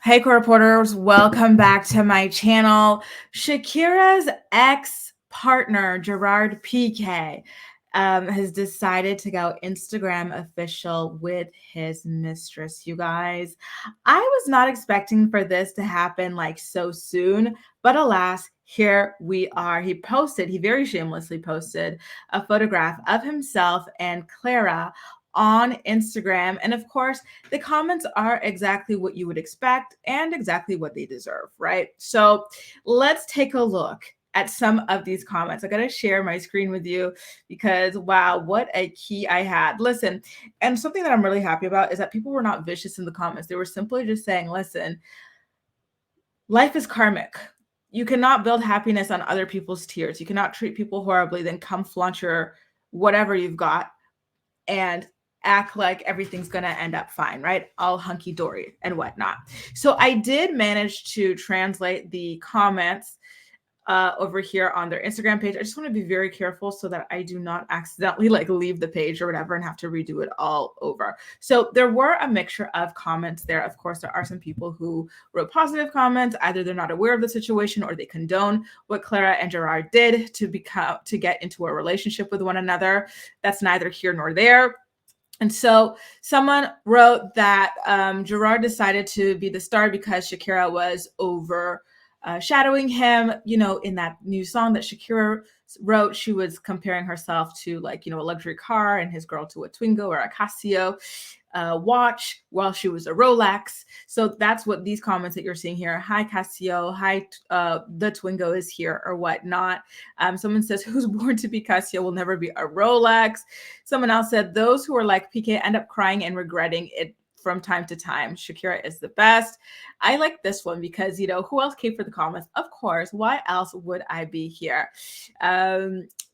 Hey, core reporters, welcome back to my channel. Shakira's ex-partner, Gerard Piqué, has decided to go Instagram official with his mistress, you guys. I was not expecting for this to happen like so soon, but alas, here we are. He very shamelessly posted a photograph of himself and Clara on Instagram. And of course, the comments are exactly what you would expect and exactly what they deserve, right? So let's take a look at some of these comments. I got to share my screen with you because wow, what a key I had. Listen, and something that I'm really happy about is that people were not vicious in the comments. They were simply just saying, listen, life is karmic. You cannot build happiness on other people's tears. You cannot treat people horribly, then come flaunt your whatever you've got and act like everything's going to end up fine, right? All hunky dory and whatnot. So I did manage to translate the comments over here on their Instagram page. I just want to be very careful so that I do not accidentally like leave the page or whatever and have to redo it all over. So there were a mixture of comments there. Of course, there are some people who wrote positive comments. Either they're not aware of the situation or they condone what Clara and Gerard did to get into a relationship with one another. That's neither here nor there. And so someone wrote that Gerard decided to be the star because Shakira was overshadowing him. You know, in that new song that Shakira wrote, she was comparing herself to like, a luxury car and his girl to a Twingo or a Casio watch while she was a Rolex. So that's what these comments that you're seeing here. Hi, Casio. Hi, the Twingo is here or whatnot. Someone says, who's born to be Casio will never be a Rolex. Someone else said, those who are like Piqué end up crying and regretting it from time to time. Shakira is the best. I like this one because, who else came for the comments? Of course. Why else would I be here?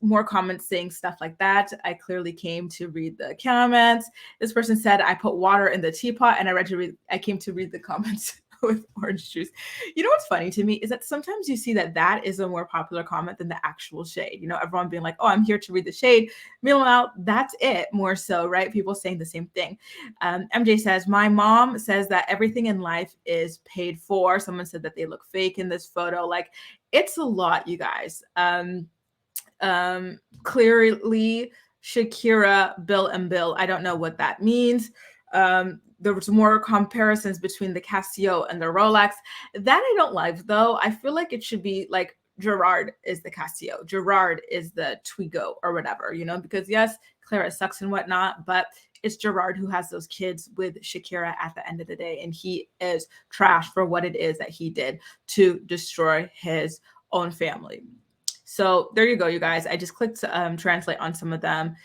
More comments saying stuff like that. I clearly came to read the comments. This person said, I put water in the teapot and I came to read the comments with orange juice. You know what's funny to me is that sometimes you see that is a more popular comment than the actual shade. Everyone being like, oh, I'm here to read the shade. Meanwhile, that's it more so, right? People saying the same thing. MJ says, my mom says that everything in life is paid for. Someone said that they look fake in this photo. Like, it's a lot, you guys. Clearly, Shakira, Bill and Bill. I don't know what that means. There was more comparisons between the Casio and the Rolex. That I don't like, though. I feel like it should be like Gerard is the Casio, Gerard is the Twigo or whatever, because yes, Clara sucks and whatnot, but it's Gerard who has those kids with Shakira at the end of the day, and he is trash for what it is that he did to destroy his own family. So there you go, you guys. I just clicked translate on some of them.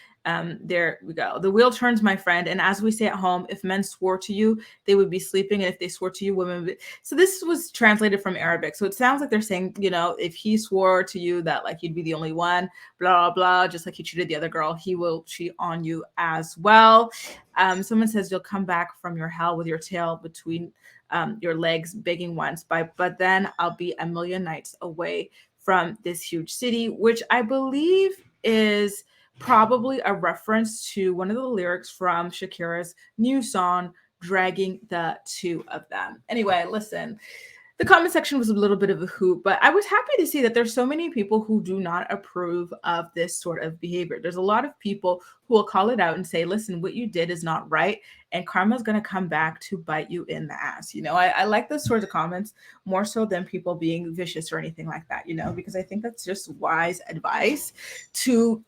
There we go. The wheel turns, my friend. And as we say at home, if men swore to you, they would be sleeping. And if they swore to you, women would be. So this was translated from Arabic. So it sounds like they're saying, if he swore to you that like you'd be the only one, blah, blah, blah, just like he cheated the other girl, he will cheat on you as well. Someone says you'll come back from your hell with your tail between your legs begging once. But then I'll be a million nights away from this huge city, which I believe is probably a reference to one of the lyrics from Shakira's new song, Dragging the Two of Them. Anyway, listen, the comment section was a little bit of a hoot, but I was happy to see that there's so many people who do not approve of this sort of behavior. There's a lot of people who will call it out and say, listen, what you did is not right, and karma's going to come back to bite you in the ass. I like those sorts of comments more so than people being vicious or anything like that, because I think that's just wise advice to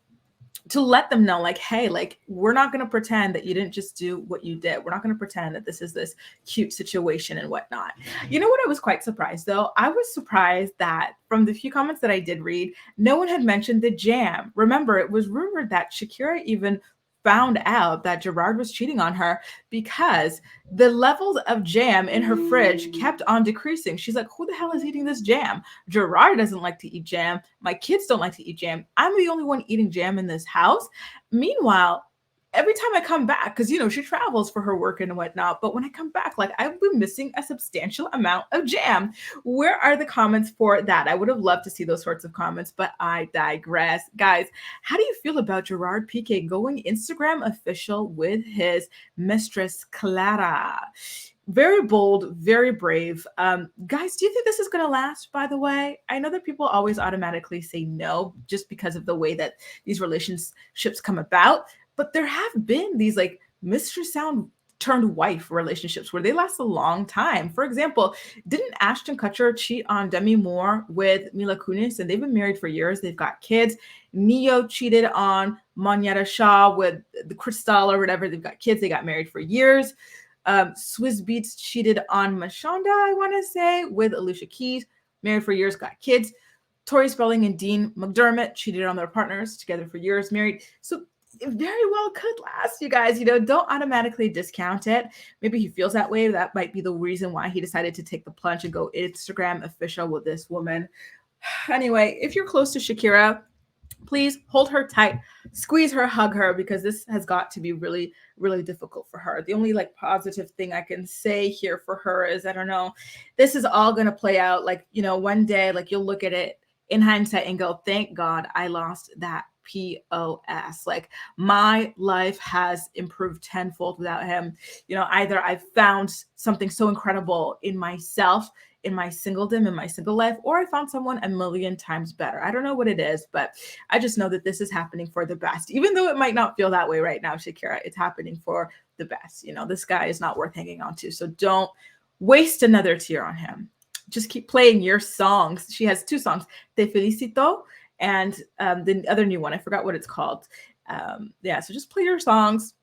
let them know, like, hey, like, we're not going to pretend that you didn't just do what you did. We're not going to pretend that this is this cute situation and whatnot. You know what? I was quite surprised, though. I was surprised that from the few comments that I did read, no one had mentioned the jam. Remember, it was rumored that Shakira even found out that Gerard was cheating on her because the levels of jam in her fridge kept on decreasing. She's like, who the hell is eating this jam? Gerard doesn't like to eat jam. My kids don't like to eat jam. I'm the only one eating jam in this house. Meanwhile, every time I come back, because, she travels for her work and whatnot, but when I come back, like, I've been missing a substantial amount of jam. Where are the comments for that? I would have loved to see those sorts of comments, but I digress. Guys, how do you feel about Gerard Piqué going Instagram official with his mistress, Clara? very bold, very brave. Guys, do you think this is going to last, by the way? I know that people always automatically say no just because of the way that these relationships come about, but there have been these like mistress sound turned wife relationships where they last a long time. For example, didn't Ashton Kutcher cheat on Demi Moore with Mila Kunis, and they've been married for years? They've got kids. Neo cheated on Monyetta Shaw with the Crystal or whatever. They've got kids. They got married for years. Swizz Beatz cheated on Mashonda, I want to say, with Alicia Keys, married for years, got kids. Tori Spelling and Dean McDermott cheated on their partners, together for years, married. So it very well could last, you guys. Don't automatically discount it. Maybe he feels that way. That might be the reason why he decided to take the plunge and go Instagram official with this woman. Anyway, if you're close to Shakira, please hold her tight, squeeze her, hug her, because this has got to be really, really difficult for her. The only like positive thing I can say here for her is, I don't know, this is all going to play out. Like, one day, like you'll look at it in hindsight and go, thank God I lost that POS. Like my life has improved tenfold without him. Either I've found something so incredible in myself, in my singledom, in my single life, or I found someone a million times better. I don't know what it is, but I just know that this is happening for the best. Even though it might not feel that way right now, Shakira, it's happening for the best. This guy is not worth hanging on to. So don't waste another tear on him. Just keep playing your songs. She has 2 songs, Te Felicito and the other new one. I forgot what it's called. So just play your songs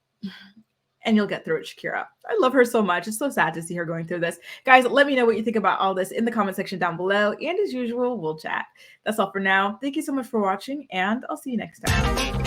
and you'll get through it, Shakira. I love her so much. It's so sad to see her going through this. Guys, let me know what you think about all this in the comment section down below. And as usual, we'll chat. That's all for now. Thank you so much for watching, and I'll see you next time.